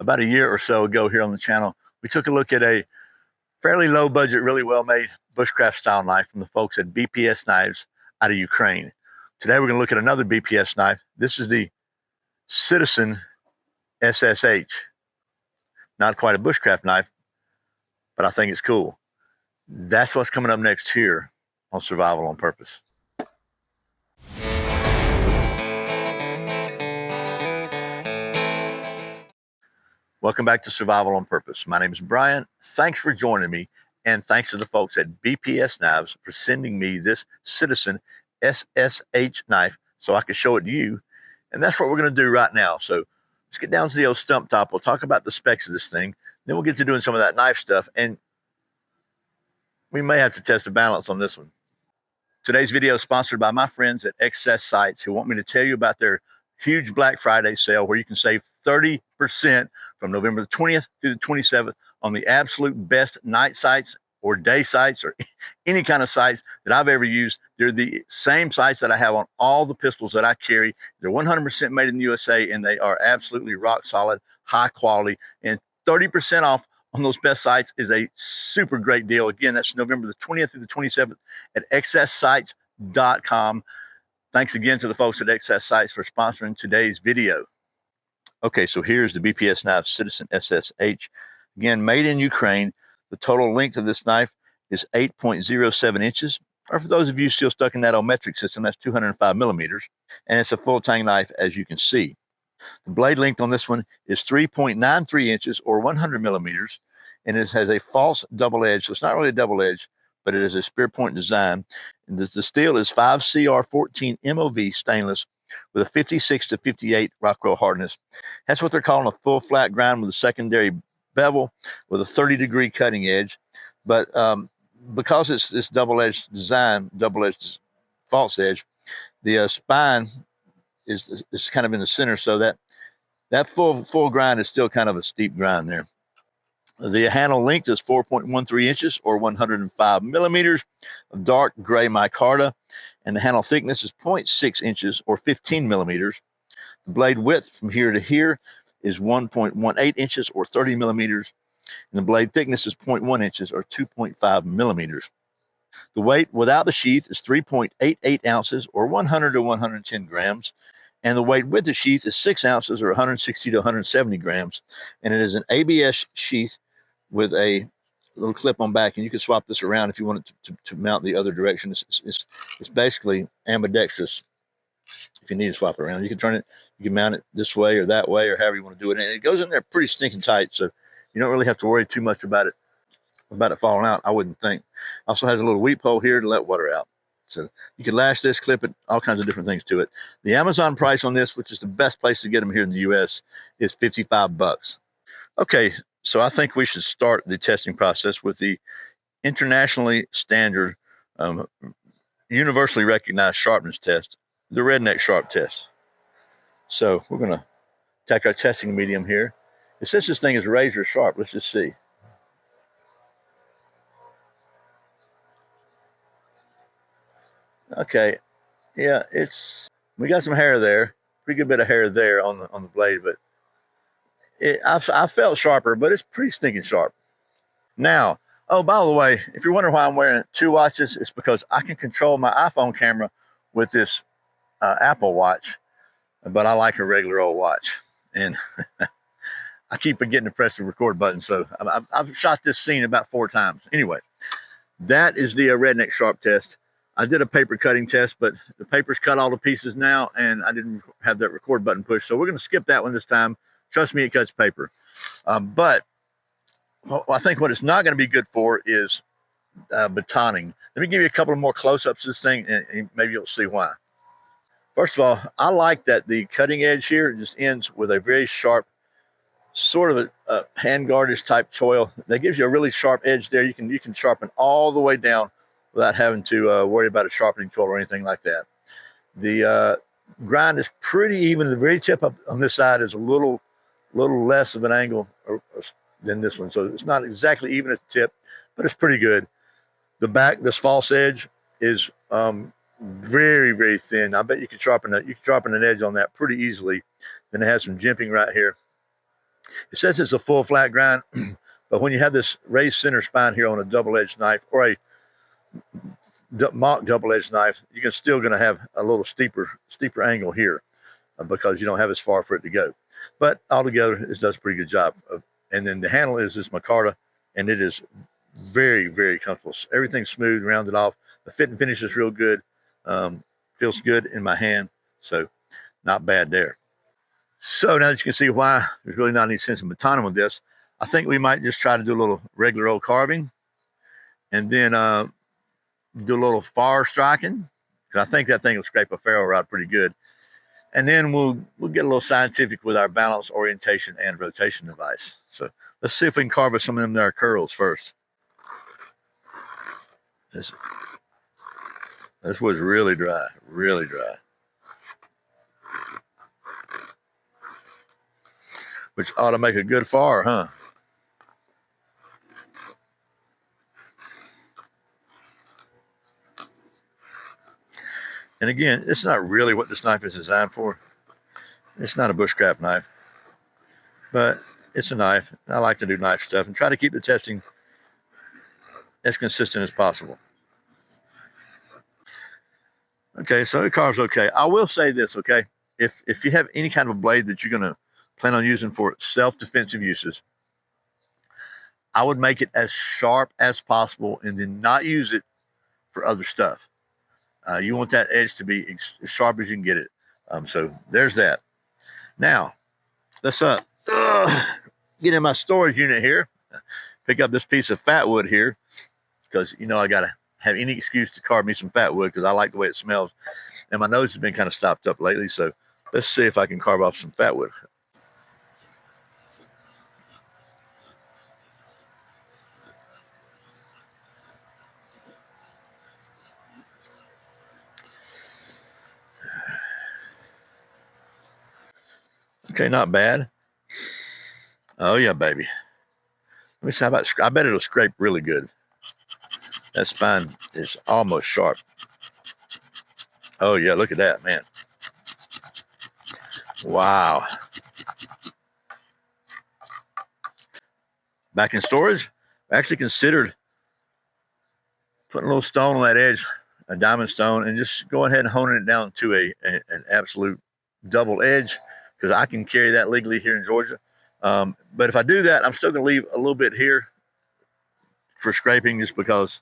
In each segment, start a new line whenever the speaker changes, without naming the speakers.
about a year or so ago here on the channel, we took a look at a fairly low budget, really well made bushcraft style knife from the folks at BPS Knives out of Ukraine. Today we're going to look at another BPS knife. This is the Citizen SSH. Not quite a bushcraft knife, but I think it's cool. That's what's coming up next here on Survival on Purpose. Welcome back to Survival on Purpose. My name is Brian. Thanks for joining me, and thanks to the folks at BPS Knives for sending me this Citizen SSH knife so I could show it to you. And that's what we're going to do right now. So let's get down to the old stump top. We'll talk about the specs of this thing. Then we'll get to doing some of that knife stuff, and we may have to test the balance on this one. Today's video is sponsored by my friends at Excess Sights, who want me to tell you about their huge Black Friday sale where you can save 30% from November the 20th through the 27th on the absolute best night sights or day sights or any kind of sights that I've ever used. They're the same sights that I have on all the pistols that I carry. They're 100% made in the USA, and they are absolutely rock solid, high quality, and 30% off on those best sights is a super great deal. Again, that's November the 20th through the 27th at excesssights.com. Thanks again to the folks at Excess Sights for sponsoring today's video. Okay, so here's the BPS knife Citizen SSH. Again, made in Ukraine. The total length of this knife is 8.07 inches. Or for those of you still stuck in that old metric system, that's 205 millimeters. And it's a full tang knife, as you can see. The blade length on this one is 3.93 inches or 100 millimeters. And it has a false double edge. So it's not really a double edge, but it is a spear point design. And the steel is 5CR14 MOV stainless with a 56 to 58 Rockwell hardness. That's what they're calling a full flat grind with a secondary bevel with a 30-degree cutting edge. But because it's this double-edged design, double-edged false edge, the spine is kind of in the center, so that full grind is still kind of a steep grind there. The handle length is 4.13 inches or 105 millimeters of dark gray micarta, and the handle thickness is 0.6 inches or 15 millimeters. The blade width from here to here is 1.18 inches or 30 millimeters, and the blade thickness is 0.1 inches or 2.5 millimeters. The weight without the sheath is 3.88 ounces or 100 to 110 grams, and the weight with the sheath is 6 ounces or 160 to 170 grams, and it is an ABS sheath with a little clip on back, and you can swap this around if you want it to mount the other direction. It's basically ambidextrous. If you need to swap it around, you can turn it, you can mount it this way or that way or however you want to do it, and it goes in there pretty stinking tight, so you don't really have to worry too much about it falling out, I wouldn't think. Also has a little weep hole here to let water out, so you can lash this, clip it, all kinds of different things to it. The Amazon price on this, which is the best place to get them here in the US, is $55. Okay, so I think we should start the testing process with the internationally standard, universally recognized sharpness test, the redneck sharp test. So we're going to take our testing medium here. It says this thing is razor sharp. Let's just see. Okay, yeah, we got some hair there, pretty good bit of hair there on the blade, but I felt sharper, but it's pretty stinking sharp. Now, oh, by the way, if you're wondering why I'm wearing 2 watches, it's because I can control my iPhone camera with this Apple Watch, but I like a regular old watch, and I keep forgetting to press the record button, so I've shot this scene about 4 times. Anyway, that is the redneck sharp test. I did a paper cutting test, but the paper's cut all to pieces now, and I didn't have that record button pushed, so we're going to skip that one this time. Trust me, it cuts paper. But I think what it's not going to be good for is batoning. Let me give you a couple of more close-ups of this thing, and maybe you'll see why. First of all, I like that the cutting edge here just ends with a very sharp, sort of a handguardish type choil. That gives you a really sharp edge there. You can sharpen all the way down without having to worry about a sharpening tool or anything like that. The grind is pretty even. The very tip up on this side is a little less of an angle than this one, so it's not exactly even at the tip, but it's pretty good. The back, this false edge, is very, very thin. I bet you could sharpen an edge on that pretty easily. Then it has some jimping right here. It says it's a full flat grind, but when you have this raised center spine here on a double-edged knife or a mock double-edged knife, you're still going to have a little steeper angle here because you don't have as far for it to go. But altogether, it does a pretty good job. And then the handle is this micarta, and it is very, very comfortable. Everything's smooth, rounded off. The fit and finish is real good. Feels good in my hand, so not bad there. So now that you can see why there's really not any sense in batoning with this, I think we might just try to do a little regular old carving, and then do a little far striking, because I think that thing will scrape a ferro rod pretty good. And then we'll get a little scientific with our balance, orientation, and rotation device. So let's see if we can carve with some of them there curls first. This was really dry, really dry. Which ought to make a good far, huh? And again, it's not really what this knife is designed for. It's not a bushcraft knife, but it's a knife. I like to do knife stuff and try to keep the testing as consistent as possible. Okay, so it carves okay. I will say this, okay? If you have any kind of a blade that you're gonna plan on using for self-defensive uses, I would make it as sharp as possible and then not use it for other stuff. You want that edge to be as sharp as you can get it. So there's that. Now, let's get in my storage unit here. Pick up this piece of fat wood here, because you know I gotta have any excuse to carve me some fat wood because I like the way it smells. And my nose has been kind of stopped up lately, so let's see if I can carve off some fat wood. Okay, not bad. Oh yeah, baby. Let me see how about, I bet it'll scrape really good. That spine is almost sharp. Oh yeah, look at that, man. Wow. Back in storage, I actually considered putting a little stone on that edge, a diamond stone, and just going ahead and honing it down to an absolute double edge, because I can carry that legally here in Georgia. But if I do that, I'm still going to leave a little bit here for scraping, just because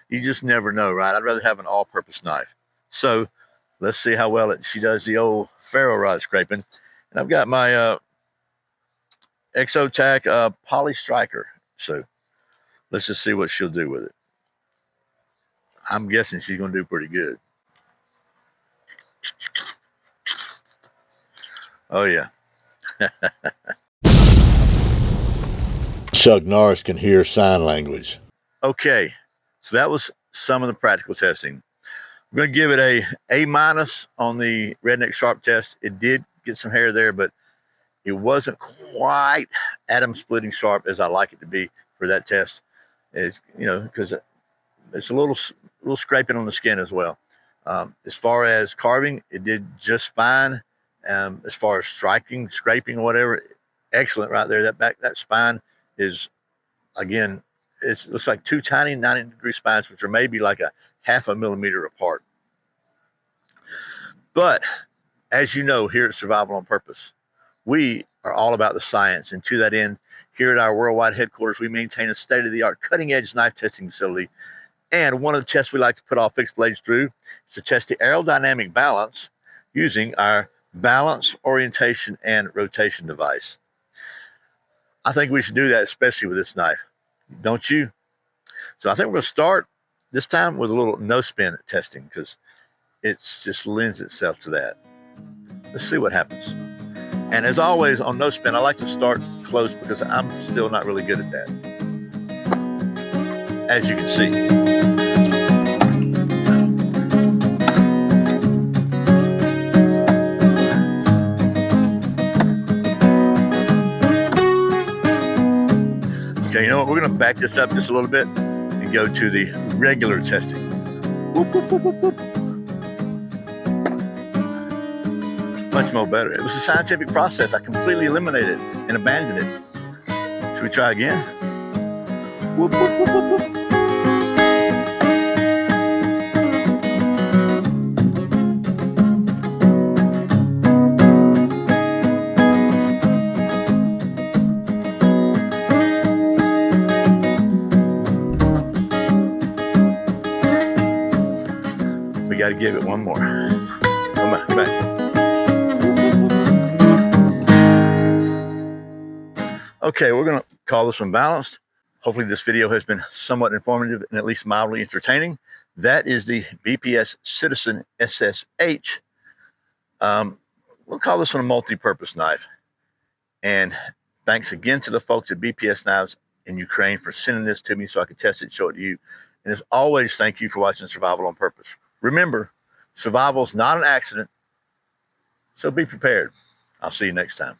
you just never know, right? I'd rather have an all-purpose knife. So let's see how well she does the old ferro rod scraping. And I've got my Exotac Poly Striker. So let's just see what she'll do with it. I'm guessing she's going to do pretty good. Oh, yeah.
Chuck Norris can hear sign language.
Okay, so that was some of the practical testing. I'm going to give it a A- on the Redneck Sharp test. It did get some hair there, but it wasn't quite atom splitting sharp as I like it to be for that test. It's, you know, because it's a little scraping on the skin as well. As far as carving, it did just fine. As far as striking, scraping, whatever, excellent right there. That spine is, again, it looks like two tiny 90-degree spines, which are maybe like a ½ millimeter apart. But as you know, here at Survival on Purpose, we are all about the science. And to that end, here at our worldwide headquarters, we maintain a state-of-the-art cutting-edge knife testing facility. And one of the tests we like to put all fixed blades through is to test the aerodynamic balance using our balance, orientation, and rotation device. I think we should do that, especially with this knife. Don't you? So I think we're going to start this time with a little no-spin testing, because it just lends itself to that. Let's see what happens. And as always, on no-spin, I like to start close because I'm still not really good at that, as you can see. Okay, you know what? We're going to back this up just a little bit and go to the regular testing. Whoop, whoop, whoop, whoop, whoop. much more better. It was a scientific process. I completely eliminated and abandoned it. Should we try again? Whoop, whoop, whoop, whoop, whoop. We got to give it one more. Come back, come back. Okay, we're going to call this one balanced. Hopefully this video has been somewhat informative and at least mildly entertaining. That is the BPS Citizen SSH. We'll call this one a multi-purpose knife. And thanks again to the folks at BPS Knives in Ukraine for sending this to me so I could test it and show it to you. And as always, thank you for watching Survival on Purpose. Remember, survival is not an accident, so be prepared. I'll see you next time.